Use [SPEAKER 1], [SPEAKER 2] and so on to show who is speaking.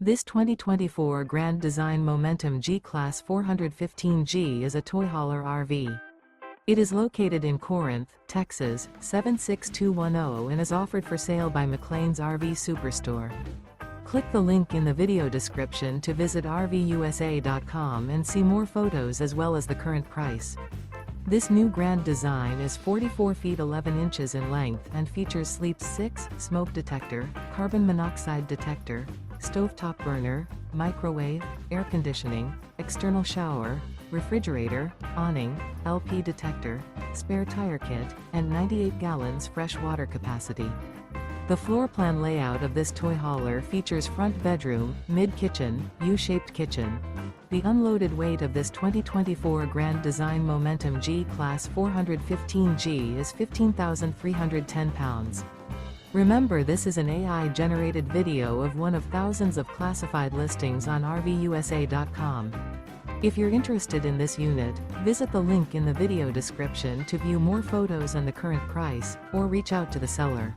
[SPEAKER 1] This 2024 Grand Design Momentum G-Class 415G is a toy hauler RV. It is located in Corinth, Texas, 76210 and is offered for sale by McClain's RV Superstore. Click the link in the video description to visit RVUSA.com and see more photos as well as the current price. This new Grand Design is 44 feet 11 inches in length and features Sleep 6, smoke detector, carbon monoxide detector, stovetop burner, microwave, air conditioning, external shower, refrigerator, awning, LP detector, spare tire kit, and 98 gallons fresh water capacity. The floor plan layout of this toy hauler features front bedroom, mid-kitchen, U-shaped kitchen. The unloaded weight of this 2024 Grand Design Momentum G-Class 415G is 15,310 pounds. Remember, this is an AI-generated video of one of thousands of classified listings on RVUSA.com. If you're interested in this unit, visit the link in the video description to view more photos and the current price, or reach out to the seller.